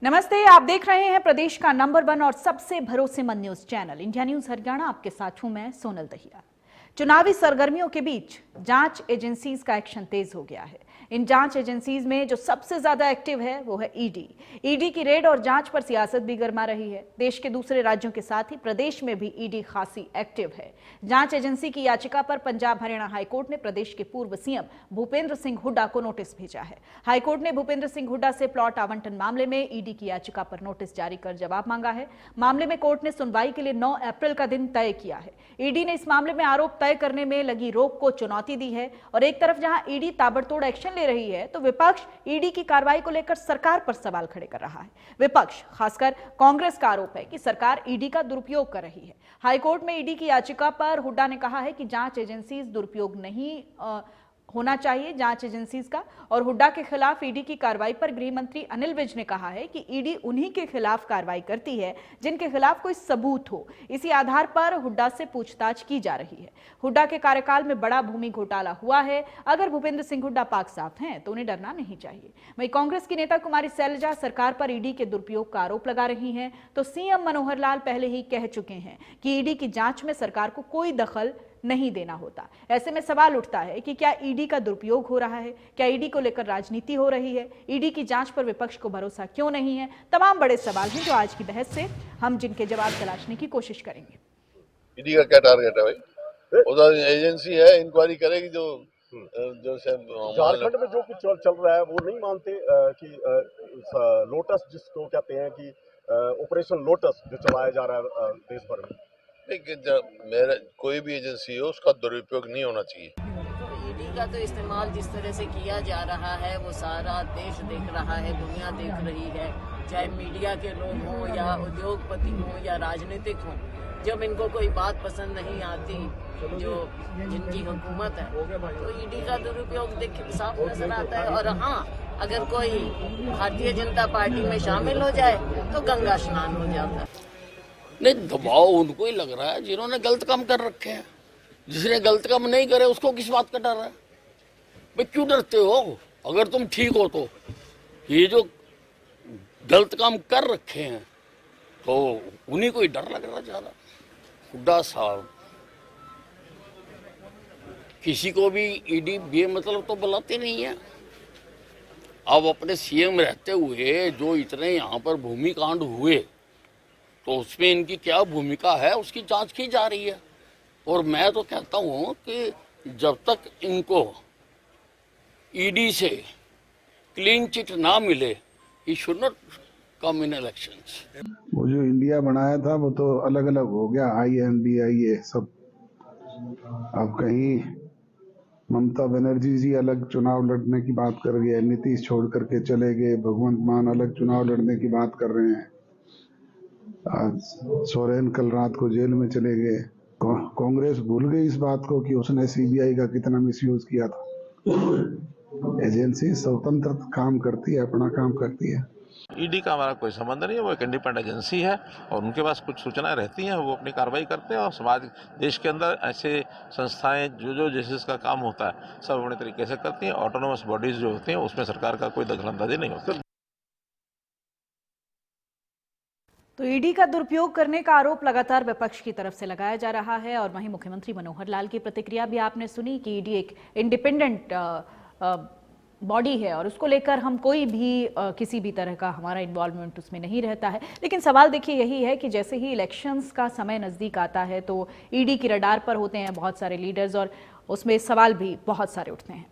नमस्ते, आप देख रहे हैं प्रदेश का नंबर 1 और सबसे भरोसेमंद news channel India news Haryana. आपके साथ हूं मैं सोनल दहिया। चुनावी सरगर्मियों के बीच जांच एजेंसीज का एक्शन तेज हो गया है। इन जांच एजेंसीज में जो सबसे ज्यादा एक्टिव है वो है ईडी की रेड और जांच पर सियासत भी गर्मा रही है। देश के दूसरे राज्यों के साथ ही प्रदेश में भी ईडी खासी एक्टिव है। जांच एजेंसी की याचिका पर पंजाब हरियाणा हाईकोर्ट ने प्रदेश के पूर्व सीएम भूपेंद्र सिंह हुड्डा को नोटिस भेजा है। हाईकोर्ट ने भूपेंद्र सिंह हुड्डा से प्लॉट आवंटन मामले में ईडी की याचिका पर नोटिस जारी कर जवाब मांगा है। मामले में कोर्ट ने सुनवाई के लिए 9 अप्रैल का दिन तय किया है। ईडी ने इस मामले में आरोप तय करने में लगी रोक को चुनौती दी है और एक तरफ जहां ईडी ताबड़तोड़ एक्शन ले रही है तो विपक्ष ईडी की कार्रवाई को लेकर सरकार पर सवाल खड़े कर रहा है। विपक्ष खासकर कांग्रेस का आरोप है कि सरकार ईडी का दुरुपयोग कर रही है। हाईकोर्ट में ईडी की याचिका पर हुड्डा ने कहा है कि जांच एजेंसी दुरुपयोग नहीं होना चाहिए जांच एजेंसीज का। और हुड्डा के खिलाफ ईडी की कार्रवाई पर गृह मंत्री अनिल विज ने कहा है कि ईडी उन्हीं के खिलाफ कार्रवाई करती है जिनके खिलाफ कोई सबूत हो। इसी आधार पर हुड्डा से पूछताछ की जा रही है। हुड्डा के कार्यकाल में बड़ा भूमि घोटाला हुआ है। अगर भूपेंद्र सिंह हुड्डा पाक साफ हैं तो उन्हें डरना नहीं चाहिए। वहीं कांग्रेस की नेता कुमारी शैलजा सरकार पर ईडी के दुरुपयोग का आरोप लगा रही हैं तो सीएम मनोहर लाल पहले ही कह चुके हैं कि ईडी की जांच में सरकार को कोई दखल नहीं देना होता। ऐसे में सवाल उठता है कि क्या ईडी का दुरुपयोग हो रहा है, क्या ईडी को लेकर राजनीति हो रही है, ईडी की जांच पर विपक्ष को भरोसा क्यों नहीं है। तमाम बड़े सवाल हैं जो आज की बहस से हम जिनके जवाब तलाशने की कोशिश करेंगे। ईडी का क्या टारगेट है भाई? उधर एजेंसी है, इंक्वायरी करेगी। जो झारखंड में जो कुछ चल रहा है वो नहीं मानते कि लोटस जिसको कहते हैं कि ऑपरेशन लोटस जो चलाया जा रहा है देश भर में, मेरा कोई भी एजेंसी हो उसका दुरुपयोग नहीं होना चाहिए। ईडी का तो इस्तेमाल जिस तरह से किया जा रहा है वो सारा देश देख रहा है, दुनिया देख रही है, चाहे मीडिया के लोग हों या उद्योगपति हों या राजनीतिक हों। जब इनको कोई बात पसंद नहीं आती जो जिनकी हुकूमत है तो ईडी का दुरुपयोग साफ नजर आता है। और हाँ, अगर कोई भारतीय जनता पार्टी में शामिल हो जाए तो गंगा स्नान हो जाता है। नहीं, दबाव उनको ही लग रहा है जिन्होंने गलत काम कर रखे हैं। जिसने गलत काम नहीं करे उसको किस बात का डर है भाई? क्यों डरते हो? अगर तुम ठीक हो तो ये जो गलत काम कर रखे हैं तो उन्हीं को ही डर लग रहा ज्यादा। हुड्डा साहब किसी को भी ईडी बेमतलब तो बुलाते नहीं है। अब अपने सीएम रहते हुए जो इतने यहाँ पर भूमि कांड हुए तो उसमें इनकी क्या भूमिका है उसकी जांच की जा रही है। और मैं तो कहता हूँ कि जब तक इनको ईडी से क्लीन चिट ना मिले he should not come in elections. वो जो इंडिया बनाया था वो तो अलग अलग हो गया, INBI ये सब। अब कहीं ममता बनर्जी जी अलग चुनाव लड़ने की बात कर रही है, नीतीश छोड़ करके चले गए, भगवंत मान अलग चुनाव लड़ने की बात कर रहे हैं। आज सोरेन कल रात को जेल में चले गए। कांग्रेस भूल गई इस बात को कि उसने CBI का कितना मिसयूज किया था। एजेंसी स्वतंत्र काम करती है, अपना काम करती है। ईडी का हमारा कोई संबंध नहीं है, वो एक इंडिपेंडेंट एजेंसी है और उनके पास कुछ सूचनाएं रहती हैं, वो अपनी कार्रवाई करते हैं। और समाज देश के अंदर ऐसे संस्थाएं जो जिसका काम होता है सब अपने तरीके से करती हैं। ऑटोनोमस बॉडीज जो होती हैं उसमें सरकार का कोई दखलंदाजी नहीं होती। तो ईडी का दुरुपयोग करने का आरोप लगातार विपक्ष की तरफ से लगाया जा रहा है और वहीं मुख्यमंत्री मनोहर लाल की प्रतिक्रिया भी आपने सुनी कि ईडी एक इंडिपेंडेंट बॉडी है और उसको लेकर हम कोई भी किसी भी तरह का हमारा इन्वॉल्वमेंट उसमें नहीं रहता है। लेकिन सवाल देखिए यही है कि जैसे ही इलेक्शंस का समय नज़दीक आता है तो ईडी की रडार पर होते हैं बहुत सारे लीडर्स और उसमें सवाल भी बहुत सारे उठते हैं।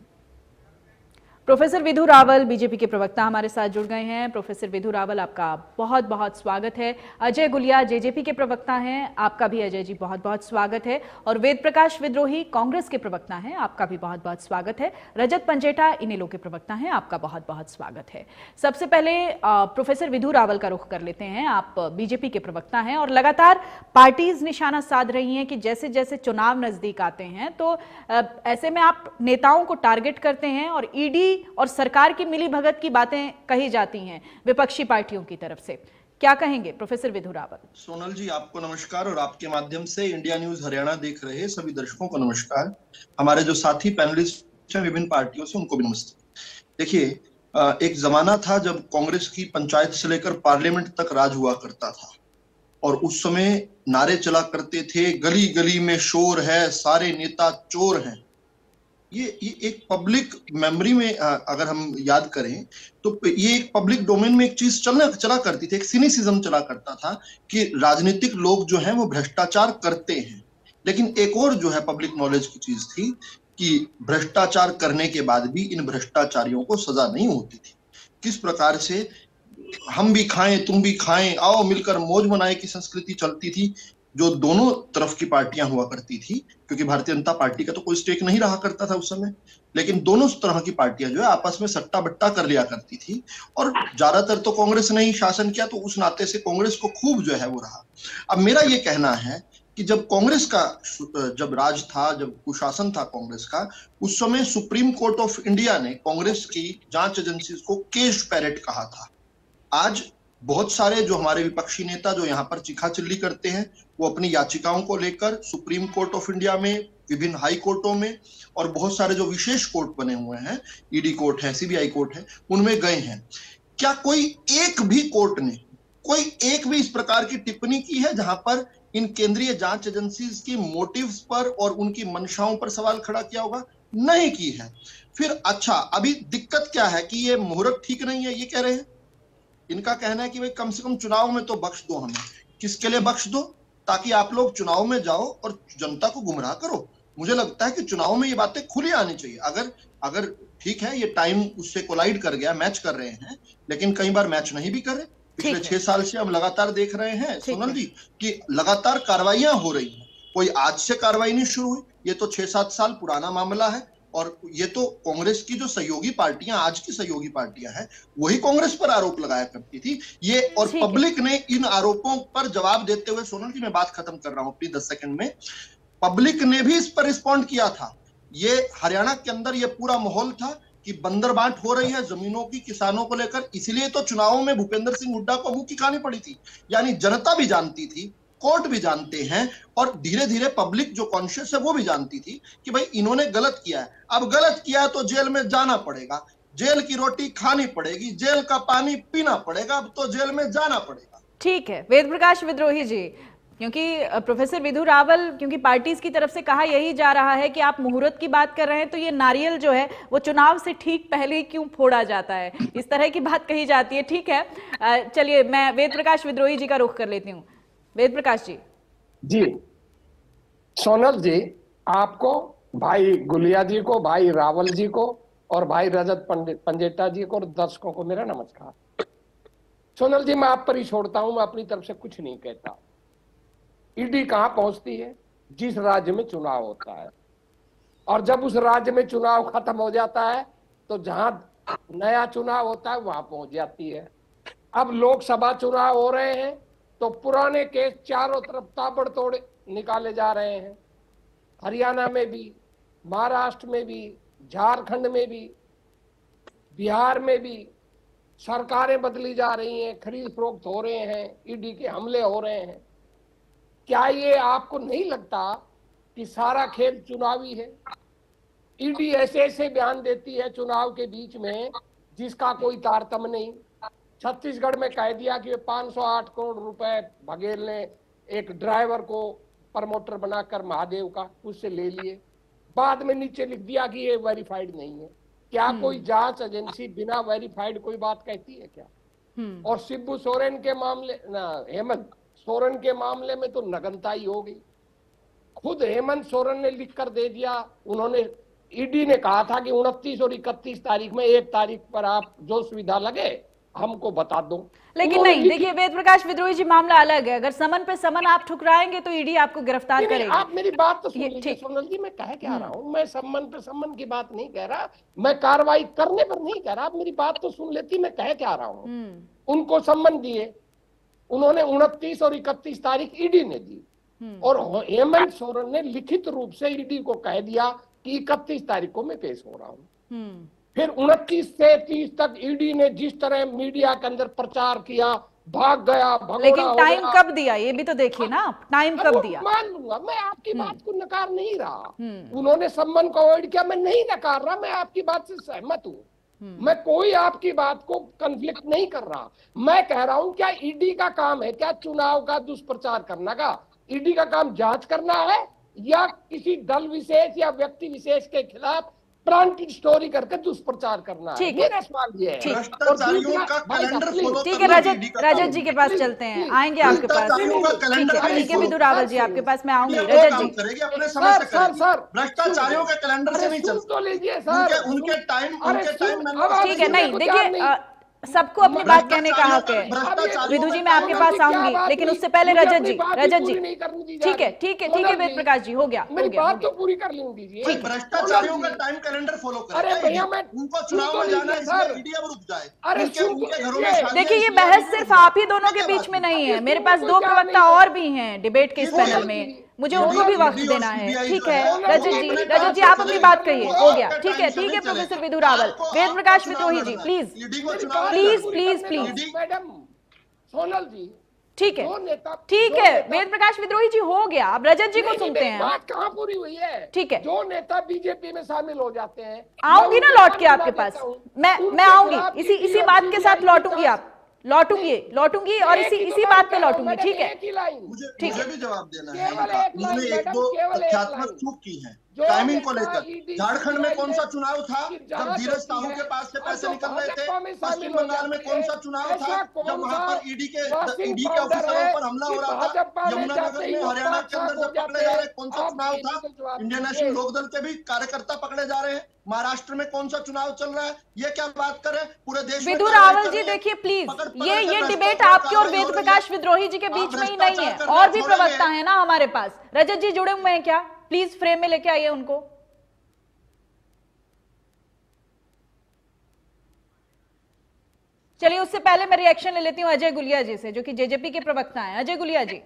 प्रोफेसर विधु रावल बीजेपी के प्रवक्ता हमारे साथ जुड़ गए हैं। प्रोफेसर विधु रावल, आपका बहुत बहुत स्वागत है। अजय गुलिया जेजेपी के प्रवक्ता हैं, आपका भी अजय जी बहुत बहुत स्वागत है। और वेद प्रकाश विद्रोही कांग्रेस के प्रवक्ता हैं, आपका भी बहुत बहुत स्वागत है। रजत पंजेठा इनेलो के प्रवक्ता हैं, आपका बहुत बहुत स्वागत है। सबसे पहले प्रोफेसर विधु रावल का रुख कर लेते हैं। आप बीजेपी के प्रवक्ता हैं और लगातार पार्टीज निशाना साध रही हैं कि जैसे जैसे चुनाव नजदीक आते हैं तो ऐसे में आप नेताओं को टारगेट करते हैं और ईडी और सरकार की मिली भगत की बातें कही जाती हैं विपक्षी पार्टियों की तरफ से। क्या कहेंगे प्रोफेसर विधु रावल? सोनल जी, आपको नमस्कार और आपके माध्यम से इंडिया न्यूज हरियाणा देख रहे सभी दर्शकों को नमस्कार। हमारे जो साथी पैनलिस्ट हैं विभिन्न पार्टियों से, उनको भी नमस्ते। देखिए, एक जमाना था जब कांग्रेस की पंचायत से लेकर पार्लियामेंट तक राज हुआ करता था और उस समय नारे चला करते थे, गली गली में शोर है, सारे नेता चोर हैं। ये एक पब्लिक मेमोरी में अगर हम याद करें तो ये एक पब्लिक डोमेन में एक चीज चला करती थी, एक सिनिसिज्म चला करता था कि राजनीतिक लोग जो हैं वो भ्रष्टाचार करते हैं। लेकिन एक और जो है पब्लिक नॉलेज की चीज थी कि भ्रष्टाचार करने के बाद भी इन भ्रष्टाचारियों को सजा नहीं होती थी। किस प्रकार से हम भी खाएं तुम भी खाएं, आओ मिलकर मौज मनाए की संस्कृति चलती थी, जो दोनों तरफ की पार्टियां हुआ करती थी, क्योंकि भारतीय जनता पार्टी का तो कोई स्टेक नहीं रहा करता था उस समय, लेकिन दोनों तरह की पार्टियां जो है आपस में सट्टा बट्टा कर लिया करती थी। और ज्यादातर तो कांग्रेस ने ही शासन किया, तो उस नाते से कांग्रेस को खूब जो है वो रहा। अब मेरा ये कहना है कि जब कांग्रेस का जब राज था, जब कुशासन था कांग्रेस का, उस समय सुप्रीम कोर्ट ऑफ इंडिया ने कांग्रेस की जांच एजेंसी को केश पैरेट कहा था। आज बहुत सारे जो हमारे विपक्षी नेता जो यहाँ पर चिल्ली करते हैं, वो अपनी याचिकाओं को लेकर सुप्रीम कोर्ट ऑफ इंडिया में, विभिन्न हाई कोर्टों में और बहुत सारे जो विशेष कोर्ट बने हुए हैं, ईडी कोर्ट है, सीबीआई कोर्ट है, उनमें गए हैं। क्या कोई एक भी कोर्ट ने कोई एक भी इस प्रकार की टिप्पणी की है जहां पर इन केंद्रीय जांच एजेंसीज की मोटिव्स पर और उनकी मंशाओं पर सवाल खड़ा किया होगा? नहीं की है। फिर अच्छा, अभी दिक्कत क्या है कि ये मुहूर्त ठीक नहीं है, ये कह रहे हैं। इनका कहना है कि भाई कम से कम चुनाव में तो बख्श दो हमें। किसके लिए बख्श दो? ताकि आप लोग चुनाव में जाओ और जनता को गुमराह करो। मुझे लगता है कि चुनाव में ये बातें खुली आनी चाहिए। अगर ठीक है, ये टाइम उससे कोलाइड कर गया, मैच कर रहे हैं, लेकिन कई बार मैच नहीं भी कर रहे। पिछले 6 साल से हम लगातार देख रहे हैं सोनल जी कि लगातार कार्रवाइयां हो रही हैं। कोई आज से कार्रवाई नहीं शुरू हुई, ये तो 6-7 साल पुराना मामला है। और ये तो कांग्रेस की जो सहयोगी पार्टियां, आज की सहयोगी पार्टियां हैं, वही कांग्रेस पर आरोप लगाया करती थी ये। और पब्लिक ने इन आरोपों पर जवाब देते हुए, सोनल जी मैं बात खत्म कर रहा हूं अपनी 10 सेकंड में, पब्लिक ने भी इस पर रिस्पॉन्ड किया था। ये हरियाणा के अंदर ये पूरा माहौल था कि बंदरबांट हो रही है जमीनों की किसानों को लेकर, इसलिए तो चुनावों में भूपेंद्र सिंह हुड्डा को मुंह की खानी पड़ी थी। यानी जनता भी जानती थी, कोर्ट भी जानते हैं, और धीरे धीरे पब्लिक जो कॉन्शियस है वो भी जानती थी कि भाई इन्होंने गलत किया है। अब गलत किया है तो जेल में जाना पड़ेगा, जेल की रोटी खानी पड़ेगी, जेल का पानी पीना पड़ेगा, अब तो जेल में जाना पड़ेगा। ठीक है वेद प्रकाश विद्रोही जी, क्योंकि प्रोफेसर विधु रावल, क्योंकि पार्टीज की तरफ से कहा यही जा रहा है कि आप मुहूर्त की बात कर रहे हैं, तो ये नारियल जो है वो चुनाव से ठीक पहले ही क्यों फोड़ा जाता है, इस तरह की बात कही जाती है। ठीक है, चलिए मैं वेद प्रकाश विद्रोही जी का रुख कर लेती हूँ। वेद प्रकाश जी। सोनल जी, आपको, भाई गुलिया जी को, भाई रावल जी को और भाई रजत पंजेटा जी को और दर्शकों को मेरा नमस्कार। सोनल जी, मैं आप पर ही छोड़ता हूं, मैं अपनी तरफ से कुछ नहीं कहता। ईडी कहां पहुंचती है? जिस राज्य में चुनाव होता है, और जब उस राज्य में चुनाव खत्म हो जाता है तो जहां नया चुनाव होता है वहां पहुंच जाती है। अब लोकसभा चुनाव हो रहे हैं तो पुराने केस चारों तरफ ताबड़तोड़ निकाले जा रहे हैं। हरियाणा में भी, महाराष्ट्र में भी, झारखंड में भी, बिहार में भी सरकारें बदली जा रही हैं, खरीद फरोख्त हो रहे हैं, ईडी के हमले हो रहे हैं। क्या ये आपको नहीं लगता कि सारा खेल चुनावी है? ईडी ऐसे ऐसे बयान देती है चुनाव के बीच में जिसका कोई तारतम्य नहीं। छत्तीसगढ़ में कह दिया कि 508 करोड़ रुपए बघेल ने एक ड्राइवर को प्रमोटर बनाकर महादेव का उससे ले लिए, बाद में नीचे लिख दिया कि ये वेरीफाइड नहीं है। क्या कोई जांच एजेंसी बिना वेरीफाइड कोई बात कहती है क्या? और शिबू सोरेन के मामले, हेमंत सोरेन के मामले में तो नगनताई हो गई। खुद हेमंत सोरेन ने लिखकर दे दिया, उन्होंने, ईडी ने कहा था कि 29 और 31 तारीख में, 1 तारीख पर आप जो सुविधा लगे हमको बता दो। लेकिन नहीं, देखिए वेद प्रकाश विद्रोही जी, मामला अलग है। अगर समन पे समन आप ठुकराएंगे तो ईडी आपको गिरफ्तार करेगी। आप मेरी बात तो सुन लीजिए सोनल जी, मैं कह क्या रहा हूँ। मैं सम्मन पे सम्मन की बात नहीं कह रहा, मैं कार्रवाई करने पर नहीं कह रहा। आप मेरी बात तो सुन लेती, मैं कह क्या रहा हूँ। उनको सम्मन दिए, उन्होंने 29 और 31 तारीख ईडी ने दी, और हेमंत सोरेन ने लिखित रूप से ईडी को कह दिया कि 31 तारीख को मैं पेश हो रहा हूँ। फिर 29 से 30 तक ईडी ने जिस तरह मीडिया के अंदर प्रचार किया, भाग गया, भगोड़ा, लेकिन टाइम कब दिया ये भी तो देखिए ना, टाइम कब दिया? मान लूंगा, मैं आपकी बात को नकार नहीं रहा। उन्होंने सम्मन को अवॉइड किया, मैं नहीं नकार रहा, मैं आपकी बात से सहमत हूँ। मैं कोई आपकी बात को कन्फ्लिक्ट नहीं कर रहा। मैं कह रहा हूं क्या ईडी का काम है क्या चुनाव का दुष्प्रचार करना का? ईडी का काम जांच करना है या किसी दल विशेष या व्यक्ति विशेष के खिलाफ प्लांटेड स्टोरी करके दुष्प्रचार करना है? मेरा सवाल ये है। भ्रष्टाचारियों का कैलेंडर फॉलो ठीक है रजत जी के पास चलते हैं, आएंगे आपके पास। ठीक है विदु रावल जी आपके पास मैं आऊंगी। रजत जी करेगी अपने समय से करेगी। सर भ्रष्टाचारियों के कैलेंडर से नहीं चल तो लीजिए सर, उनके टाइम ठीक है, नहीं देखिए सबको अपनी बात कहने का हक है। विदु जी मैं आपके पास आऊंगी, लेकिन उससे पहले रजत जी ठीक है वेद प्रकाश जी हो गया मेरी बात तो पूरी कर लूंगी। भ्रष्टाचारियों का टाइम कैलेंडर फॉलो करें। अरे भैया मैं उनको चुनाव में जाना है इसलिए मीडिया में रुक जाए। अरे उनके घरों में देखिए ये बहस सिर्फ आप ही दोनों के बीच में नहीं है, मेरे पास 2 प्रवक्ता और भी हैं डिबेट के इस पैनल में, मुझे उनको भी वक्त देना है। ठीक है रजत जी आप अपनी बात कहिए, हो गया। ठीक है प्रोफेसर विदु रावल, वेद प्रकाश विद्रोही जी प्लीज मैडम सोनल जी ठीक है वेद प्रकाश विद्रोही जी हो गया। अब रजत जी को सुनते हैं। बात कहाँ पूरी हुई है? ठीक है जो नेता बीजेपी में शामिल हो जाते हैं, आऊंगी ना लौट के आपके पास, मैं आऊंगी इसी बात के साथ लौटूंगी। आप लौटूंगी और इसी बात पे लौटूंगी। ठीक है मुझे भी जवाब देना है। उन्होंने 1-2 तथ्यात्मक चूक की है टाइमिंग को लेकर। झारखंड में कौन सा चुनाव था जब धीरज साहू के पास से पैसे निकल रहे थे? पश्चिम बंगाल में कौन सा चुनाव था जब वहां पर ईडी के ऑफिसरों पर हमला हो रहा था? यमुनानगर में हरियाणा के अंदर जब पकड़े जा रहे कौन सा चुनाव था? इंडियन नेशनल लोकदल के भी कार्यकर्ता पकड़े जा रहे हैं। महाराष्ट्र में कौन सा चुनाव चल रहा है? ये क्या बात करें पूरे देश में? विदु रावल जी देखिए प्लीज ये डिबेट आपके और वेद प्रकाश विद्रोही जी के बीच में ही नहीं है, और भी प्रवक्ता है ना हमारे पास। रजत जी जुड़े हुए हैं क्या? प्लीज फ्रेम में लेके आइए उनको। चलिए उससे पहले मैं रिएक्शन ले लेती हूं अजय गुलिया जी से, जो कि जेजेपी के प्रवक्ता हैं। अजय गुलिया जी।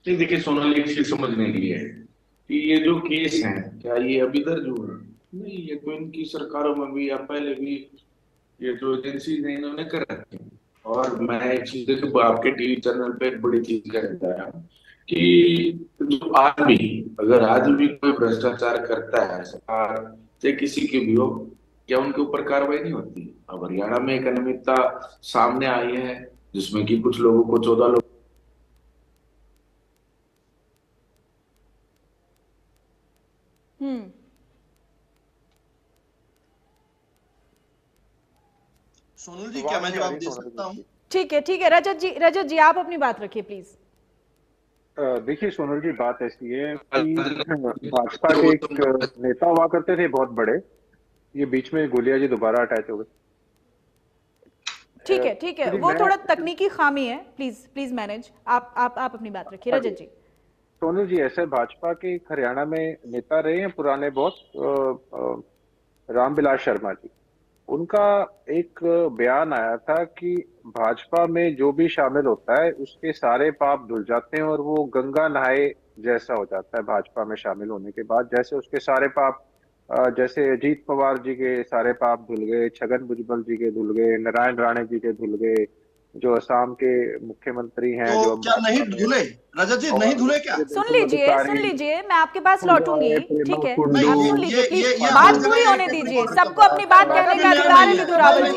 देखिए सोनल एक चीज समझने के लिए कि ये जो केस है क्या ये अभी दर्ज हुआ? नहीं, ये तो इनकी सरकारों में भी या पहले भी ये जो एजेंसी ने इन्होंने कर रखे हैं। और मैं एक चीज देखो आपके टीवी चैनल पे एक बड़ी चीज कहता है कि जो अगर आज भी कोई भ्रष्टाचार करता है सरकार चाहे किसी की भी हो, क्या उनके ऊपर कार्रवाई नहीं होती? अब हरियाणा में एक अनियमितता सामने आई है जिसमें कि कुछ लोगों को 14 लोग सोनल जी क्या मैं जवाब दे सकता हूँ? ठीक है रजत जी आप अपनी बात रखिए प्लीज। देखिए सोनल जी बात ऐसी है कि भाजपा के एक नेता हुआ करते थे बहुत बड़े, ये बीच में गुलिया जी दोबारा अटैच हो गए। ठीक है वो थोड़ा तकनीकी खामी है, प्लीज मैनेज। आप अपनी बात रखिए रजत जी। सोनल जी ऐसे भाजपा के हरियाणा में नेता रहे हैं पुराने बहुत, रामविलास शर्मा जी, उनका एक बयान आया था कि भाजपा में जो भी शामिल होता है उसके सारे पाप धुल जाते हैं और वो गंगा नहाए जैसा हो जाता है भाजपा में शामिल होने के बाद। जैसे उसके सारे पाप, जैसे अजीत पवार जी के सारे पाप धुल गए, छगन भुजबल जी के धुल गए, नारायण राणे जी के धुल गए, जो असम के मुख्यमंत्री हैं तो जो क्या नहीं धुले? रजत जी नहीं धुले क्या? सुन लीजिए मैं आपके पास लौटूंगी। ठीक है आप सुन लीजिए प्लीज, बात पूरी होने दीजिए। सबको अपनी बात कहने का अधिकार है विदु रावल जी।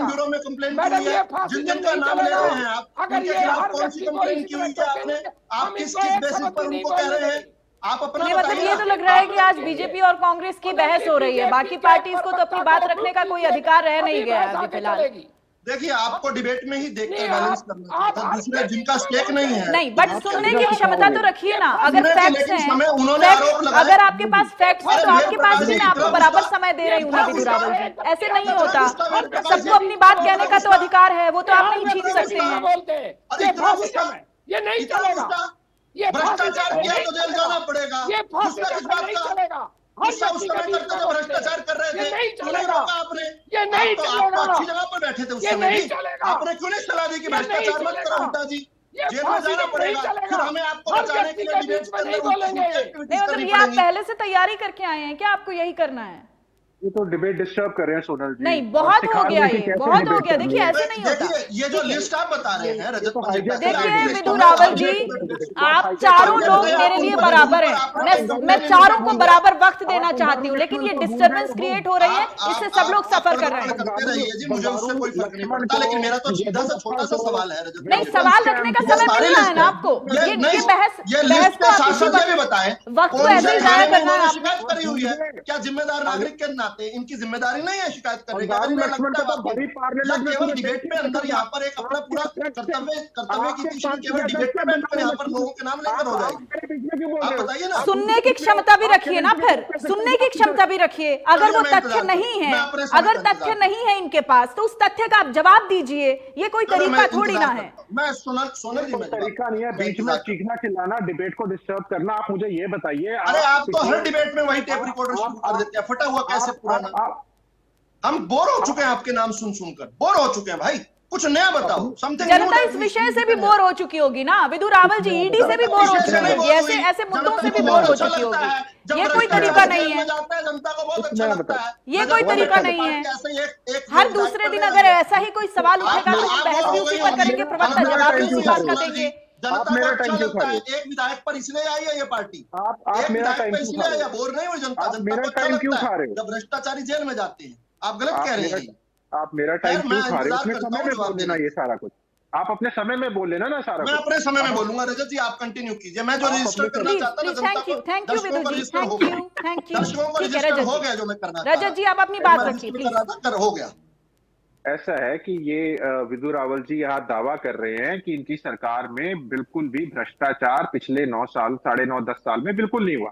ब्यूरो में कंप्लेंट की है, जिनका नाम ले रहे हैं आप, उनके खिलाफ कौन सी कंप्लेंट की हुई है आपने? आप किस बेसिस पर उनको कह रहे हैं? आप अपना मतलब ये तो लग रहा है कि आज बीजेपी और कांग्रेस की बहस हो रही है, बाकी पार्टीज को तो अपनी बात रखने का कोई अधिकार रह नहीं गया अभी फिलहाल। देखिए आपको डिबेट में ही देखकर बैलेंस करना था, दूसरे जिनका स्टेक नहीं है। नहीं बट सुनने की क्षमता तो रखिए ना। अगर फैक्ट्स हैं, अगर आपके पास फैक्ट्स हैं तो आपके पास भी मैं आपको बराबर समय दे रही हूँ ना विदु रावल जी। ऐसे नहीं होता, सबको अपनी बात कहने का तो अधिकार है, वो तो आप नहीं छीन सकते हैं। ये नहीं चलेगा, ये भ्रष्टाचार किया तो जेल जाना पड़ेगा। ये गुस्सा किस बात का? गुस्सा उस समय करते थे भ्रष्टाचार कर रहे थे, क्यों नहीं रोका आपने? ये नहीं आप तो अच्छी जगह पर बैठे थे उस समय भी, आपने क्यों नहीं सलाह दी कि भ्रष्टाचार मत करो उल्टा जी, जेल में जाना पड़ेगा, फिर हमें आपको बचाने के लिए डिबेट करने मतलब ये आप पहले से तैयारी करके आए हैं क्या? आपको यही करना है? ये तो डिबेट डिस्टर्ब कर रहे हैं सोनल जी। नहीं, बहुत हो गया ये, बहुत हो गया। देखिए ऐसे नहीं होता। देखिए ये जो लिस्ट आप बता रहे हैं रजत पंडित, देखिए विदु रावल जी, आप चारों लोग मेरे लिए बराबर हैं। मैं चारों को बराबर वक्त देना चाहती हूँ, लेकिन ये डिस्टरबेंस क्रिएट हो रही है, इससे सब लोग सफर कर रहे हैं। करते रहिए जी, मुझे उससे कोई फर्क नहीं पड़ता, लेकिन मेरा तो सीधा सा छोटा सा सवाल है रजत। नहीं, सवाल रखने का समय मिल रहा है ना आपको। ये बहस को आप इसी वक्त को ऐसे ही जाया करना है। शिकायत करी हुई है, क्या जिम्मेदार नागरिक के नाते इनकी जिम्मेदारी नहीं है शिकायत करने की? केवल डिबेट में अंदर यहाँ पर एक अपना पूरा कर्तव्य की तीसरी केवल डिबेट में बैठकर यहाँ पर लोगों के नाम लेकर हो जाएगी। आप बताइए ना। सुनने की क्षमता भी रखिए ना, फिर सुनने की क्षमता भी रखिए। अगर वो तथ्य नहीं है, अगर तथ्य नहीं है इनके पास, तो उस तथ्य का आप जवाब दीजिए। ये कोई तरीका थोड़ी ना है। मैं सोनल जी, तरीका नहीं है बीच में चीखना चिल्लाना, डिबेट को डिस्टर्ब करना। आप मुझे ये बताइए, अरे आप तो हर डिबेट में वही टेप रिकॉर्डर शुरू कर देते हैं, फटा हुआ कैसे पुराना। हम बोर हो चुके हैं आपके नाम सुन सुनकर, बोर हो चुके हैं भाई। कुछ नया बताओ, समथिंग। जनता इस विषय से भी बोर हो चुकी होगी ना विदु रावल जी, ईडी से भी बोर हो चुकी होगी, ऐसे ऐसे मुद्दों से भी बोर हो चुकी होगी। ये कोई तरीका नहीं है, जनता को बहुत अच्छा लगता है। ये कोई तरीका नहीं है। हर दूसरे दिन अगर ऐसा ही कोई सवाल उठेगा तो हम बहस भी उसी पर करेंगे, प्रवक्ता जवाब भी उसी बात का देंगे। जनता को अच्छा लगता है। एक विधायक पर इसलिए आई है ये पार्टी, एक विधायक पर इसलिए आई है, बोर नहीं हुई जनता। जनता को अच्छा लगता है जब भ्रष्टाचारी जेल में जाते हैं। आप गलत कह रहे हैं। आप मेरा टाइम क्यों खा रहे हो? अपने समय में बोल देना ये सारा कुछ। आप अपने समय में बोल लेना ना सारा। मैं अपने समय में बोलूंगा रजत जी, आप कंटिन्यू कीजिए। मैं जो रजिस्टर करना चाहता था, thank you Vidu ji, thank you. दर्शकों को रजिस्टर हो गया जो मैं करना था। रजत जी आप अपनी बात रखिए प्लीज। हो गया। ऐसा है कि ये विदु रावल जी यहाँ दावा कर रहे हैं कि इनकी सरकार में बिल्कुल भी भ्रष्टाचार पिछले 9 साल 9.5-10 साल में बिल्कुल नहीं हुआ।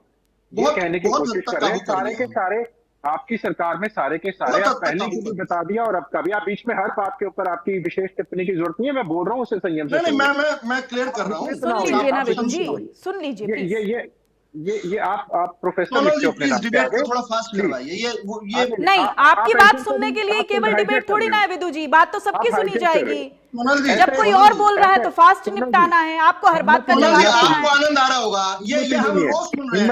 ये कहने की कोशिश कर रहे हैं। सारे के सारे आपकी सरकार में सारे के सारे आप पहले ही भी बता दिया, और अब कभी आप बीच में हर बात के ऊपर आपकी विशेष टिप्पणी की जरूरत नहीं है। मैं बोल रहा हूँ उसे संयम से। नहीं, मैं क्लियर कर रहा हूँ। सुन लीजिए ना विदु जी, सुन लीजिए। ये आप प्रोफेसर डिबेट को थोड़ा फास्ट करवाइए। ये नहीं, आपकी बात सुनने के लिए केवल डिबेट थोड़ी ना है विदु जी, बात तो सबकी सुनी जाएगी। जब कोई और बोल रहा है तो फास्ट निपटाना है, आपको हर बात का जवाब देना है। आपको आनंद आ रहा होगा। ये हम रोज सुन रहे हैं।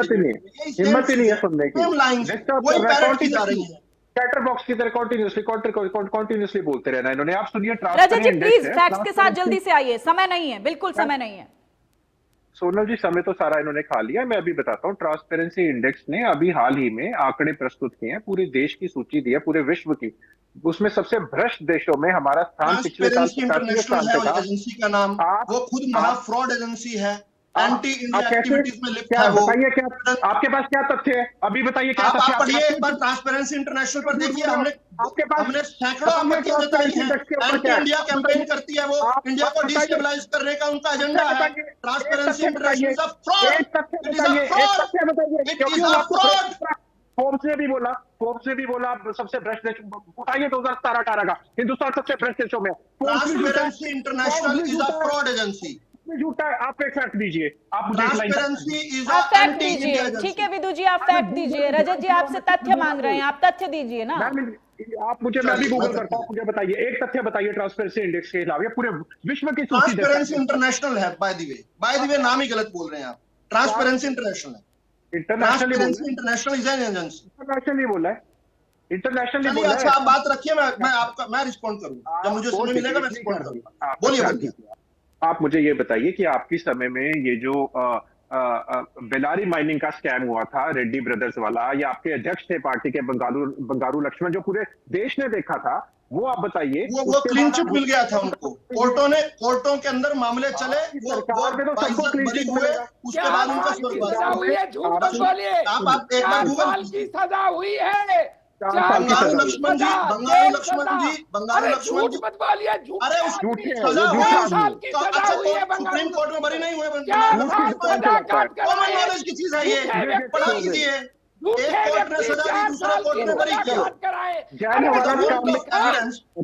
हिम्मत ही नहीं है सुनने की। वही पैरट की जा रही है। चैटर बॉक्स की तरह कंटिन्यूअसली बोलते रहना इन्होंने। आप सुनिए, रजत जी प्लीज फैक्ट्स के साथ जल्दी से आइए, समय नहीं है, बिल्कुल समय नहीं है। सोनल जी समय तो सारा इन्होंने खा लिया। मैं अभी बताता हूँ, ट्रांसपेरेंसी इंडेक्स ने अभी हाल ही में आंकड़े प्रस्तुत किए हैं, पूरे देश की सूची दी है, पूरे विश्व की। उसमें सबसे भ्रष्ट देशों में हमारा स्थान पिछले साल इंटरनेशनल है एजेंसी का नाम। वो खुद महा फ्रॉड एजेंसी है, एंटी इंडिया एक्टिविटीज में लिखा है। बताइए क्या आपके पास क्या तथ्य है? अभी बताइए क्या तथ्य। आप पढ़िए एक बार ट्रांसपेरेंसी इंटरनेशनल पर देखिए। हमने सैकड़ों आपत्तियां जताई हैं। एंटी इंडिया कैंपेन करती है वो, इंडिया को डिस्टेबलाइज करने का उनका एजेंडा है। Transparency international is a fraud, it is a fraud, it is a fraud. Forbes ने भी बोला सबसे भ्रष्ट देश। उठाइए 2017-18 का हिंदुस्तान सबसे भ्रष्ट देशों में। Transparency international is a fraud agency. झूठा है। आप एक फैक्ट दीजिए। आप मुझे आप फैक्ट दीजिए। ठीक है विदु जी, आप फैक्ट दीजिए। रजत जी आपसे तथ्य मांग रहे हैं, आप तथ्य दीजिए ना। आप मुझे, मैं भी गूगल करता हूँ, मुझे बताइए एक तथ्य बताइए ट्रांसपेरेंसी इंडेक्स के अलावा पूरे विश्व की सूची। ट्रांसपेरेंसी इंटरनेशनल है, बाय द वे नाम ही गलत बोल रहे हैं आप। ट्रांसपेरेंसी इंटरनेशनल है, international is an agency. Internationally बोला है, इंटरनेशनली बोला है। अच्छा आप बात रखिए, मैं रिस्पॉन्ड करूंगा जब मुझे समय मिलेगा, मैं रिस्पॉन्ड करूंगा। बोलिए। आप मुझे ये बताइए कि आपकी समय में ये जो बेलारी माइनिंग का स्कैम हुआ था, रेड्डी ब्रदर्स वाला, ये आपके अध्यक्ष थे पार्टी के बंगारू लक्ष्मण, जो पूरे देश ने देखा था, वो आप बताइए। वो क्लीन चिट मिल गया था उनको। कोर्टों के अंदर मामले चले, वो बरी हुए, उसके बाद उनका आप एक बार गूगल की सजा हुई है। बंगारू लक्ष्मण जी, अरे सुप्रीम कोर्ट में बरी नहीं हुए। कॉमन नॉलेज की चीज है ये, पढ़ा कीजिए। एक कोर्ट ने सजा दी, दूसरा कोर्ट ने बरी किया।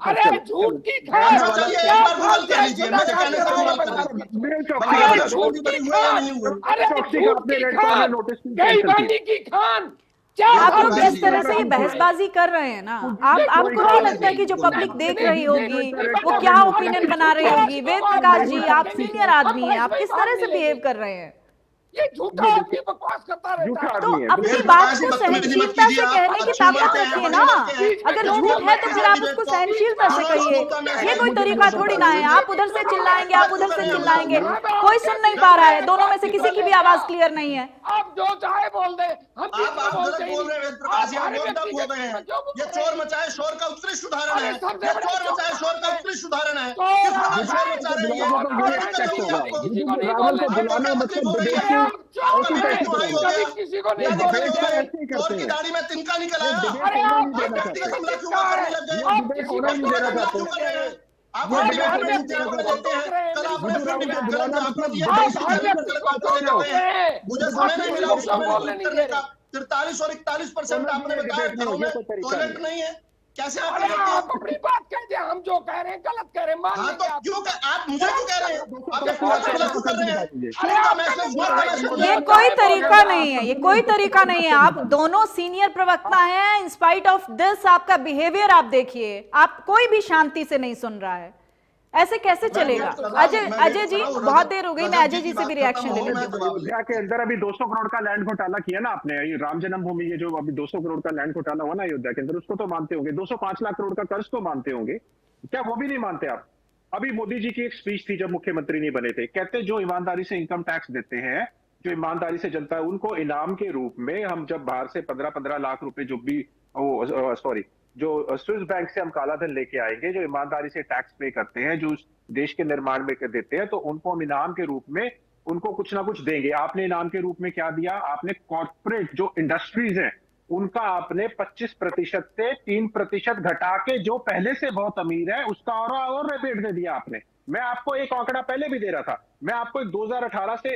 अरे झूठ की खान, चलिए एक बार गूगल कर लीजिए। मैं कहने से गूगल कर लीजिए। झूठ की खान, अरे झूठ की खान, गई बानी की खान। आप लोग जिस तरह से ये बहसबाजी कर रहे हैं ना, आपको नहीं लगता कि जो पब्लिक देख रही होगी वो क्या ओपिनियन बना रही होगी? वेद प्रकाश जी, आप सीनियर आदमी हैं, आप किस तरह से बिहेव कर रहे हैं? ये झूठा आदमी बकवास करता रहता झूठा है। तो आदमी है। अपनी बात को सहनशीलता से कहने की ताकत रखिए ना। अगर झूठ है तो फिर आप उसको सहनशीलता से कहिए। ये कोई तरीका थोड़ी ना है, आप उधर से चिल्लाएंगे, आप उधर से चिल्लाएंगे, कोई सुन नहीं पा रहा है, दोनों में से किसी की भी आवाज क्लियर नहीं है। आप जो चाहे बोल दे, हम आप गलत बोल रहे हैं वेद प्रकाश जी, आप बोलता बोल रहे हैं। ये चोर मचाए शोर का उत्कृष्ट उदाहरण है। ये चोर मचाए शोर का उत्कृष्ट उदाहरण है। किस प्रकार शोर मचा रहे हैं ये? रावल को बुलाना मतलब किसी को नहीं बोलेंगे। चोर की दाढ़ी में तिनका निकला। अरे आप व्यक्तिगत हमला क्यों करने लग गए? आप मुझे समय नहीं मिला उसका बोलने देने का। 43 और 41% आपने बताया घरों में टॉयलेट नहीं है। कैसे आप अपनी बात कहते हैं, हम जो कह रहे हैं गलत कह रहे हैं, मान हाँ तो क्यों आप मुझे क्यों कह रहे हैं? आप कर रहे हैं। ये कोई तरीका नहीं है, ये कोई तरीका नहीं है। आप दोनों सीनियर प्रवक्ता हैं, इन स्पाइट ऑफ दिस आपका बिहेवियर आप देखिए, आप कोई भी शांति से नहीं सुन रहा है। ऐसे कैसे चलेगा? अजय जी, बहुत देर हो गई, मैं अजय जी से भी रिएक्शन ले लेती हूँ। अयोध्या के अंदर अभी 200 करोड़ का लैंड घोटाला किया ना आपने, ये राम जन्मभूमि, ये जो अभी 200 करोड़ का लैंड घोटाला हुआ ना अयोध्या के अंदर, उसको तो मानते होंगे। 205 लाख करोड़ का कर्ज तो मानते होंगे, क्या वो भी नहीं मानते आप? अभी मोदी जी की एक स्पीच थी जब मुख्यमंत्री नहीं बने थे, कहते जो ईमानदारी से इनकम टैक्स देते हैं, जो ईमानदारी से जनता है, उनको इनाम के रूप में हम जब बाहर से 15-15 लाख रुपए जो भी जो स्विस बैंक से हम काला धन लेके आएंगे, जो ईमानदारी से टैक्स पे करते हैं, जो देश के निर्माण में कर देते हैं, तो उनको हम इनाम के रूप में उनको कुछ ना कुछ देंगे। आपने इनाम के रूप में क्या दिया? आपने कॉर्पोरेट जो इंडस्ट्रीज हैं उनका आपने 25% से 3% घटा के जो पहले से बहुत अमीर है उसका और रेट दे दिया आपने। मैं आपको एक आंकड़ा पहले भी दे रहा था, मैं आपको 2018 से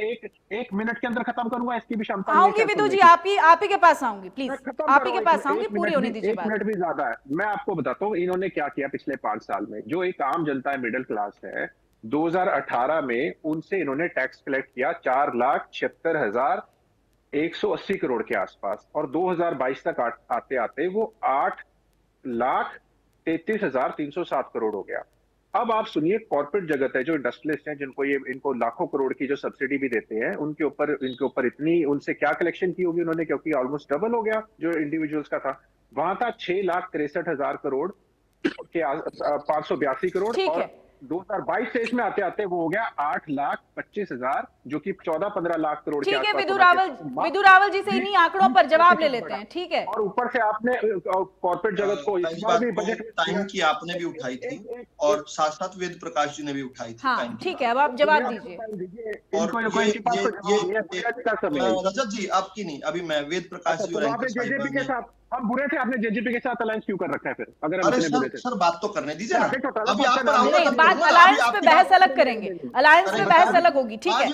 एक मिनट के अंदर खत्म करूंगा, इसकी भी क्षमता आऊंगी विदु जी, आप ही के पास आऊंगी, प्लीज आप ही के पास आऊंगी, पूरी होने दीजिए बात। 1 मिनट भी ज्यादा है। मैं आपको बताता हूँ इन्होंने क्या किया पिछले 5 साल में। जो एक आम जनता है, मिडिल क्लास है, 2018 में उनसे इन्होंने टैक्स कलेक्ट किया 4,76,180 करोड़ के आसपास, और 2022 तक आते आते वो 8,33,307 करोड़ हो गया। अब आप सुनिए, कॉर्पोरेट जगत है, जो इंडस्ट्रियलिस्ट हैं, इनको लाखों करोड़ की जो सब्सिडी भी देते हैं, इनके ऊपर इतनी उनसे क्या कलेक्शन की होगी उन्होंने, क्योंकि ऑलमोस्ट डबल हो गया जो इंडिविजुअल्स का था। वहां था 6,63,000 करोड़ के 582 करोड़, और 2022 से इसमें आते आते वो हो गया 8,25,000, जो कि 14-15 लाख करोड़ के ठीक है। आसपास। विदु रावल जी से इन्हीं आंकड़ों पर जवाब ले लेते हैं, ठीक है। और ऊपर से आपने कॉर्पोरेट जगत को इस बार भी बजट टाइम की आपने भी उठाई थी और साथ साथ वेद प्रकाश जी ने भी उठाई थी। हाँ ठीक है, अब आप जवाब दीजिए। और रजत जी आपकी नहीं, अभी मैं वेद प्रकाश जी और जेजेपी के साथ हम बुरे थे, आपने जेजेपी के साथ अलायंस क्यों कर रखा है फिर? अगर अरे सर बात तो करने दीजिए ना। अभी आप नहीं, बात अलायंस पे बहस अलग करेंगे, अलायंस पे बहस अलग होगी, ठीक है।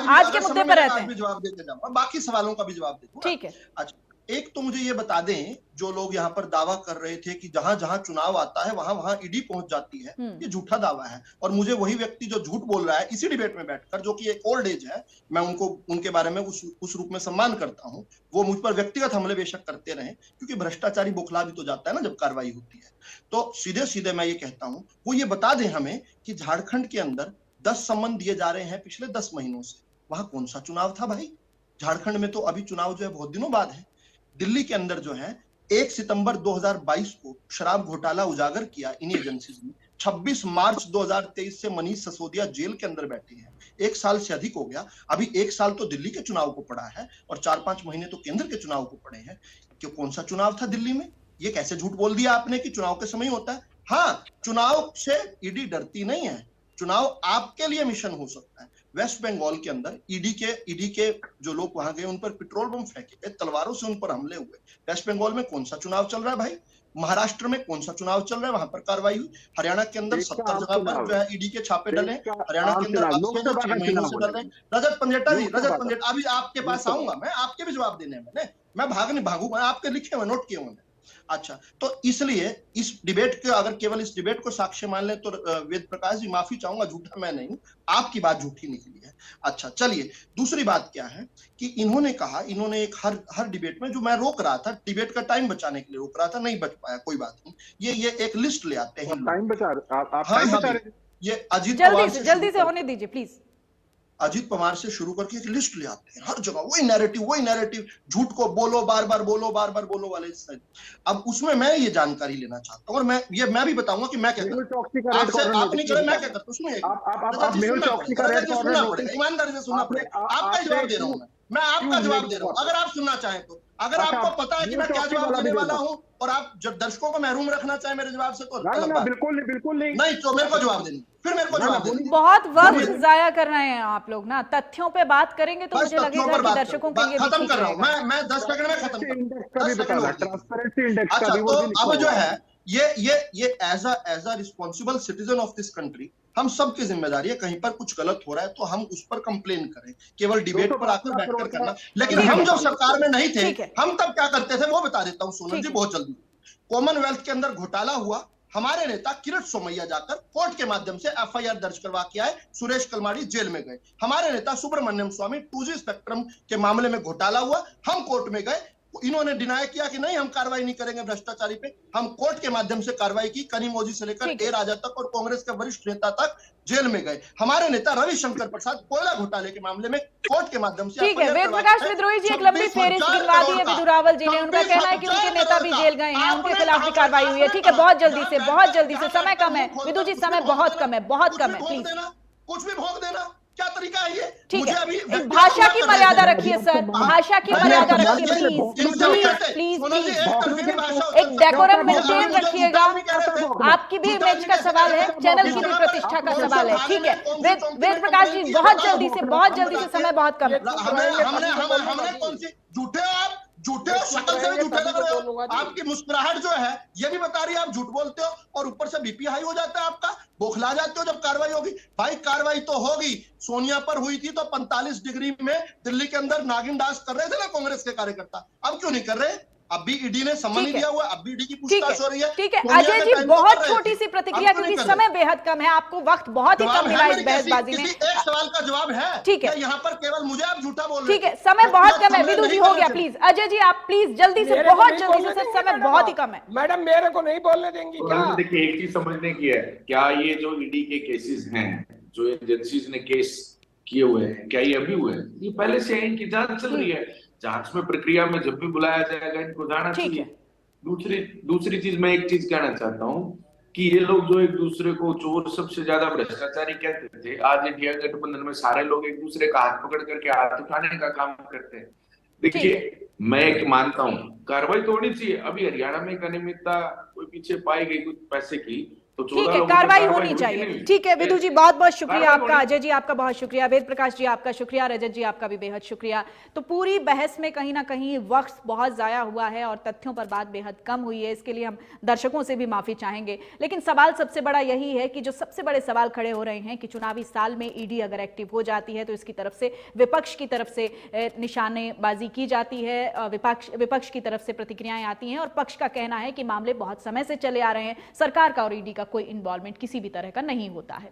आज के मुद्दे पर रहते हैं, जवाब देते जाऊंगा, बाकी सवालों का भी जवाब देता हूं। ठीक है। अच्छा, एक तो मुझे ये बता दें, जो लोग यहाँ पर दावा कर रहे थे कि जहां जहां चुनाव आता है वहां वहां ईडी पहुंच जाती है, ये झूठा दावा है। और मुझे वही व्यक्ति जो झूठ बोल रहा है इसी डिबेट में बैठकर, जो कि एक ओल्ड एज है, मैं उनके बारे में उस रूप में सम्मान करता हूं। वो मुझ पर व्यक्तिगत हमले बेशक करते रहे, क्योंकि भ्रष्टाचारी बौखला भी तो जाता है ना जब कार्रवाई होती है। तो सीधे सीधे मैं ये कहता हूं, वो ये बता दें हमें कि झारखंड के अंदर 10 सम्मन दिए जा रहे हैं पिछले 10 महीनों से, वहां कौन सा चुनाव था भाई? झारखंड में तो अभी चुनाव जो है बहुत दिनों बाद है। दिल्ली के अंदर जो है 1 सितंबर 2022 को शराब घोटाला उजागर किया इन एजेंसीज ने। 26 मार्च 2023 से मनीष सिसोदिया जेल के अंदर बैठे हैं, 1 साल से अधिक हो गया। अभी 1 साल तो दिल्ली के चुनाव को पड़ा है और 4-5 महीने तो केंद्र के चुनाव को पड़े हैं। क्यों, कौन सा चुनाव था दिल्ली में? ये कैसे झूठ बोल दिया आपने कि चुनाव के समय होता है? हाँ, चुनाव से ईडी डरती नहीं है, चुनाव आपके लिए मिशन हो सकता है। वेस्ट बंगाल के अंदर ईडी के जो लोग वहां गए उन पर पेट्रोल बम फेंके गए, तलवारों से उन पर हमले हुए। वेस्ट बंगाल में कौन सा चुनाव चल रहा है भाई? महाराष्ट्र में कौन सा चुनाव चल रहा है? वहां पर कार्रवाई हुई। हरियाणा के अंदर 70 जगह पर जो है ईडी के छापे डले। हरियाणा के अंदर 6 महीनों से डल रहे। रजत पंजेटा जी, अभी आपके पास आऊंगा, मैं आपके भी जवाब देने में, मैं भागूंगा, आपके लिखे हुए नोट किए हुए। अच्छा, तो इसलिए इस डिबेट के, अगर केवल इस डिबेट को साक्ष्य मान ले तो वेद प्रकाश जी माफी चाहूंगा, झूठा मैं नहीं हूं, आपकी बात झूठी निकली है। अच्छा चलिए, दूसरी बात क्या है कि इन्होंने कहा, इन्होंने एक हर डिबेट में, जो मैं रोक रहा था, डिबेट का टाइम बचाने के लिए रोक रहा था, नहीं बच पाया, कोई बात नहीं। ये एक लिस्ट ले आते हैं, टाइम बचा, आप हाँ, ये अजीत जल्दी से होने दीजिए प्लीज। अजीत पवार से शुरू करके एक लिस्ट ले आते हैं, हर जगह वही नैरेटिव, झूठ को बोलो, बार बार बोलो वाले। अब उसमें मैं ये जानकारी लेना चाहता हूँ, और मैं भी बताऊंगा कि मैं क्या करता हूँ। आप नहीं करे, मैं क्या करता हूँ, सुनिए, ईमानदारी से सुनना पड़ेगा। आपका जवाब दे रहा हूँ मैं आपका जवाब दे रहा हूँ, अगर आप सुनना चाहें तो। अगर आपको पता है कि मैं क्या जवाब देने वाला हूँ और आप जब दर्शकों को महरूम रखना चाहे मेरे जवाब से, तो बिल्कुल नहीं, तो मेरे को जवाब देना, फिर मेरे को जवाब देना। बहुत वक्त जाया कर रहे हैं आप लोग ना, तथ्यों पे बात करेंगे तो मुझे लगेगा कि दर्शकों के लिए खत्म कर रहा हूँ मैं 10 सेकंड में खत्म कर। अच्छा, तो अब जो है ये as a responsible citizen of this country हम सबकी जिम्मेदारी है, कहीं पर कुछ गलत हो रहा है तो हम उस पर कंप्लेन करें, केवल डिबेट पर आकर बैठकर करना। लेकिन हम जब सरकार में नहीं थे, हम तब क्या करते थे वो बता देता हूँ सोनल जी, बहुत जल्दी। कॉमनवेल्थ के अंदर घोटाला हुआ, हमारे नेता किरट सोमैया जाकर कोर्ट के माध्यम से एफआईआर दर्ज करवा के आए, सुरेश कलमाड़ी जेल में गए। हमारे नेता सुब्रमण्यम स्वामी 2G स्पेक्ट्रम के मामले में घोटाला हुआ, हम कोर्ट में गए, इन्होंने डिनाई किया कि नहीं हम कार्रवाई नहीं करेंगे भ्रष्टाचारी पे। हम कोर्ट के माध्यम से कार्रवाई की, कनिमोझी से लेकर ए राजा तक और कांग्रेस के वरिष्ठ नेता तक जेल में गए। हमारे नेता रविशंकर प्रसाद कोयला घोटाले के मामले में कोर्ट के माध्यम से ठीक है। वेद प्रकाश विद्रोही जी एक लंबी फेहरिस्त गिनवा दी है विधु रावल जी ने, उनका कहना है कि उनके नेता भी जेल गए हैं, उनके खिलाफ भी कार्रवाई हुई है। ठीक है, बहुत जल्दी से, समय कम है विधु जी, समय बहुत कम है, प्लीज। कुछ भी भोग देना, क्या तरीका है ये? ठीक है, भाषा की मर्यादा रखिए सर, भाषा की मर्यादा रखिए प्लीज। एक डेकोरम मेंटेन रखिएगा। आपकी भी इमेज का सवाल है, चैनल की भी प्रतिष्ठा का सवाल है। ठीक है वेद प्रकाश जी, बहुत जल्दी से, समय बहुत कम है। हमने कौन सी झूठे हो, शक्ल से भी झूठे लग रहे हो। आपकी मुस्कुराहट जो है ये भी बता रही है आप झूठ बोलते हो, और ऊपर से बीपी हाई हो जाता है आपका, बौखला जाते हो जब कार्रवाई होगी। भाई कार्रवाई तो होगी, सोनिया पर हुई थी तो 45 डिग्री में दिल्ली के अंदर नागिन डांस कर रहे थे ना कांग्रेस के कार्यकर्ता, अब क्यों नहीं कर रहे? अब भी ईडी ने सम्मान दिया हुआ, अब भी ईडी की पूछताछ हो रही है। ठीक है अजय जी, बहुत छोटी सी प्रतिक्रिया क्योंकि समय बेहद कम है, आपको वक्त बहुत ही कम मिला इस बहसबाजी में। एक सवाल का जवाब है, ठीक है, यहाँ पर केवल मुझे आप झूठा बोल रहे हैं। ठीक है, समय बहुत कम है, विधु जी हो गया प्लीज। अजय जी आप प्लीज जल्दी से, बहुत जल्दी से, समय बहुत ही कम है। मैडम मेरे को नहीं बोलने देंगी क्या? देखिए एक चीज समझने की है, क्या ये जो ईडी के केसेस हैं, जो एजेंसीज ने केस किए हुए हैं, क्या ये अभी हुए हैं? ये पहले से इनकी जांच चल रही है, जांच में प्रक्रिया में जब भी बुलाया जाएगा इनको जाना चाहिए। दूसरी चीज मैं एक चीज कहना चाहता हूँ कि ये लोग जो एक दूसरे को चोर सबसे ज्यादा भ्रष्टाचारी कहते थे, आज इंडिया गठबंधन में सारे लोग एक दूसरे का हाथ पकड़ करके हाथ उठाने का काम करते हैं। देखिए मैं एक मानता हूँ कार्रवाई तो होनी चाहिए। अभी हरियाणा में एक अनियमितता कोई पीछे पाई गई कुछ पैसे की, तो ठीक है, कार्रवाई होनी चाहिए। ठीक है विधु जी, बहुत बहुत शुक्रिया आपका, अजय जी आपका बहुत शुक्रिया, वेद प्रकाश जी आपका शुक्रिया, रजत जी आपका भी बेहद शुक्रिया। तो पूरी बहस में कहीं ना कहीं वक्त बहुत जाया हुआ है और तथ्यों पर बात बेहद कम हुई है, इसके लिए हम दर्शकों से भी माफी चाहेंगे। लेकिन सवाल सबसे बड़ा यही है कि जो सबसे बड़े सवाल खड़े हो रहे हैं कि चुनावी साल में ईडी अगर एक्टिव हो जाती है तो इसकी तरफ से विपक्ष की तरफ से निशानेबाजी की जाती है, विपक्ष की तरफ से प्रतिक्रियाएं आती हैं और पक्ष का कहना है कि मामले बहुत समय से चले आ रहे हैं, सरकार का और ईडी का कोई इन्वॉल्वमेंट किसी भी तरह का नहीं होता है।